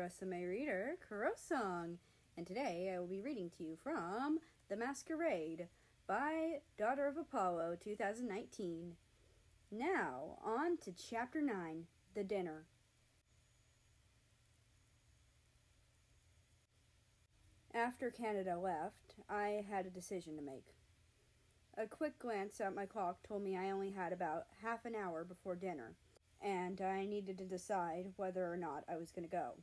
Rusame reader, Kurosong, and today I will be reading to you from The Masquerade by Daughter of Apollo 2019. Now, on to Chapter 9, The Dinner. After Canada left, I had a decision to make. A quick glance at my clock told me I only had about half an hour before dinner, and I needed to decide whether or not I was going to go.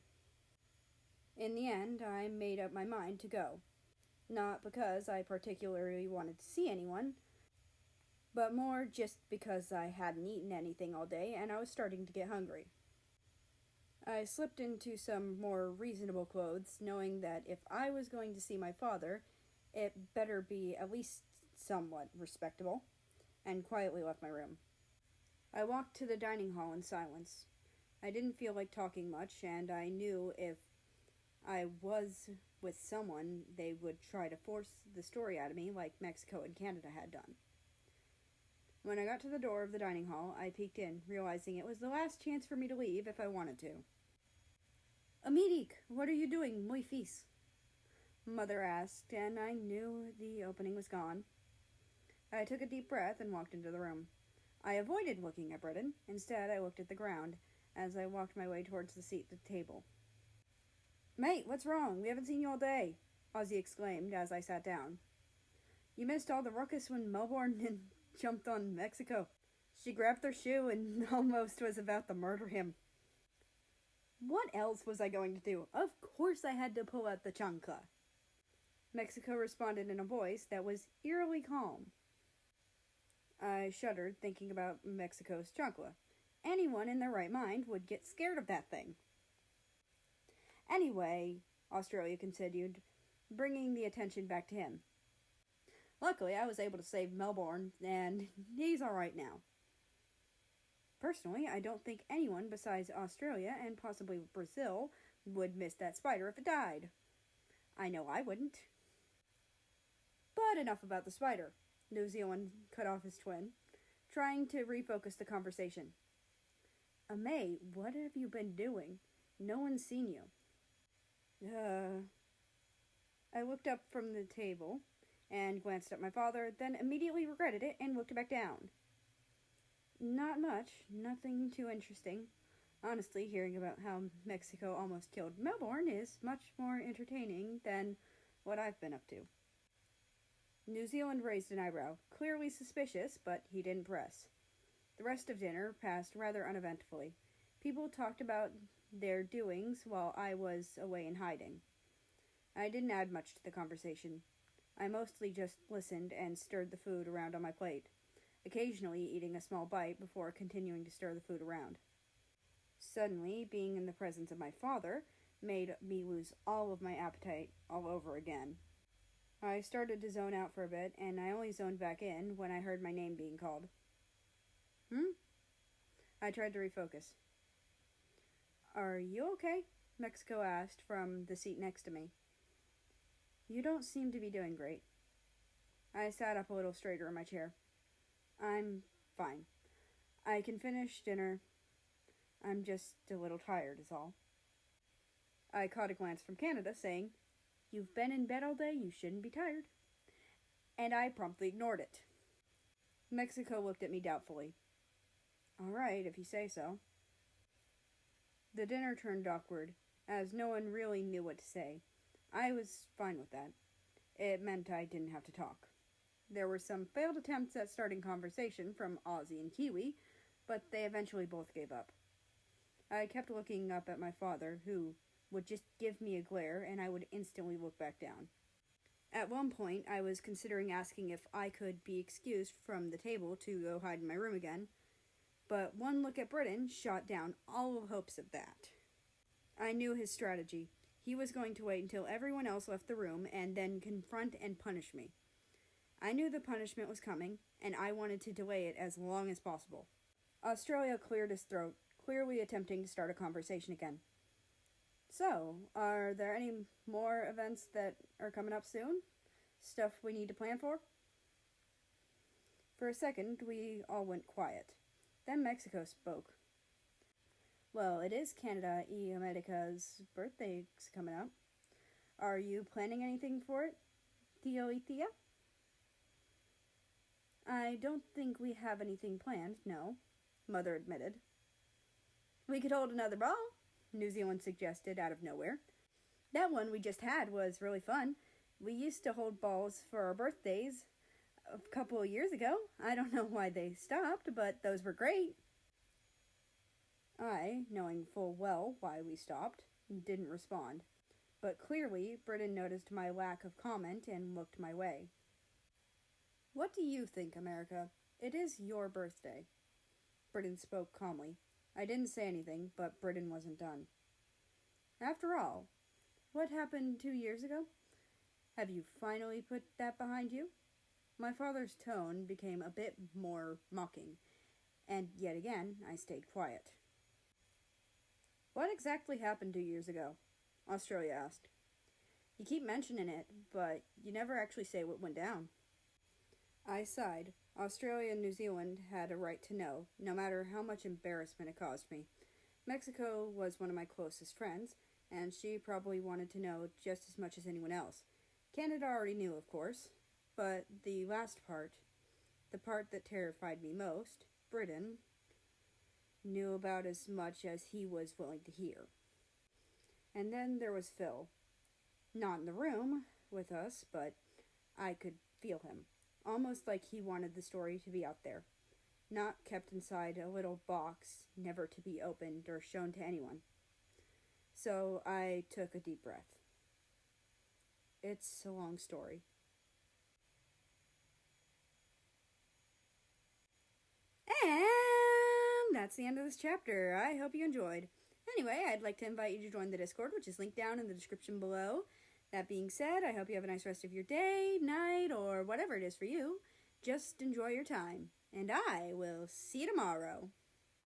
In the end, I made up my mind to go. Not because I particularly wanted to see anyone, but more just because I hadn't eaten anything all day and I was starting to get hungry. I slipped into some more reasonable clothes, knowing that if I was going to see my father, it better be at least somewhat respectable, and quietly left my room. I walked to the dining hall in silence. I didn't feel like talking much, and I knew if I was with someone, they would try to force the story out of me like Mexico and Canada had done. When I got to the door of the dining hall, I peeked in, realizing it was the last chance for me to leave if I wanted to. "Amirik, what are you doing, muy fils?" Mother asked, and I knew the opening was gone. I took a deep breath and walked into the room. I avoided looking at Britain. Instead, I looked at the ground as I walked my way towards the seat at the table. "Mate, what's wrong? We haven't seen you all day," Ozzy exclaimed as I sat down. "You missed all the ruckus when Melbourne jumped on Mexico. She grabbed their shoe and almost was about to murder him." What else was I going to do? Of course I had to pull out the chancla. Mexico responded in a voice that was eerily calm. I shuddered, thinking about Mexico's chancla. Anyone in their right mind would get scared of that thing. "Anyway," Australia continued, bringing the attention back to him. "Luckily, I was able to save Melbourne, and he's alright now. Personally, I don't think anyone besides Australia and possibly Brazil would miss that spider if it died. I know I wouldn't. But enough about the spider." New Zealand cut off his twin, trying to refocus the conversation. "May, what have you been doing? No one's seen you." I looked up from the table and glanced at my father, then immediately regretted it and looked back down. "Not much. Nothing too interesting. Honestly, hearing about how Mexico almost killed Melbourne is much more entertaining than what I've been up to." New Zealand raised an eyebrow, clearly suspicious, but he didn't press. The rest of dinner passed rather uneventfully. People talked about their doings while I was away in hiding. I didn't add much to the conversation. I mostly just listened and stirred the food around on my plate, occasionally eating a small bite before continuing to stir the food around. Suddenly, being in the presence of my father made me lose all of my appetite all over again. I started to zone out for a bit, and I only zoned back in when I heard my name being called. I tried to refocus. "Are you okay?" Mexico asked from the seat next to me. "You don't seem to be doing great." I sat up a little straighter in my chair. "I'm fine. I can finish dinner. I'm just a little tired, is all." I caught a glance from Canada saying, "You've been in bed all day, you shouldn't be tired." And I promptly ignored it. Mexico looked at me doubtfully. "All right, if you say so." The dinner turned awkward, as no one really knew what to say. I was fine with that. It meant I didn't have to talk. There were some failed attempts at starting conversation from Aussie and Kiwi, but they eventually both gave up. I kept looking up at my father, who would just give me a glare, and I would instantly look back down. At one point, I was considering asking if I could be excused from the table to go hide in my room again, but one look at Britain shot down all hopes of that. I knew his strategy. He was going to wait until everyone else left the room and then confront and punish me. I knew the punishment was coming, and I wanted to delay it as long as possible. Australia cleared his throat, clearly attempting to start a conversation again. "So, are there any more events that are coming up soon? Stuff we need to plan for?" For a second, we all went quiet. Then Mexico spoke. Well, it is Canada e America's birthday coming up. Are you planning anything for it, Tio y Tia? I don't think we have anything planned, no, Mother admitted. We could hold another ball, New Zealand suggested out of nowhere. That one we just had was really fun. We used to hold balls for our birthdays a couple of years ago. I don't know why they stopped, but those were great. I, knowing full well why we stopped, didn't respond. But clearly, Britain noticed my lack of comment and looked my way. What do you think, America? It is your birthday. Britain spoke calmly. I didn't say anything, but Britain wasn't done. After all, what happened 2 years ago? Have you finally put that behind you? My father's tone became a bit more mocking, and yet again I stayed quiet. What exactly happened 2 years ago? Australia asked. You keep mentioning it, but you never actually say what went down. I sighed. Australia and New Zealand had a right to know, no matter how much embarrassment it caused me. Mexico was one of my closest friends, and she probably wanted to know just as much as anyone else. Canada already knew, of course, but the last part, the part that terrified me most, Britain, knew about as much as he was willing to hear. And then there was Phil. Not in the room with us, but I could feel him. Almost like he wanted the story to be out there. Not kept inside a little box, never to be opened or shown to anyone. So I took a deep breath. It's a long story. And that's the end of this chapter. I hope you enjoyed. Anyway, I'd like to invite you to join the Discord, which is linked down in the description below. That being said, I hope you have a nice rest of your day, night, or whatever it is for you. Just enjoy your time. And I will see you tomorrow.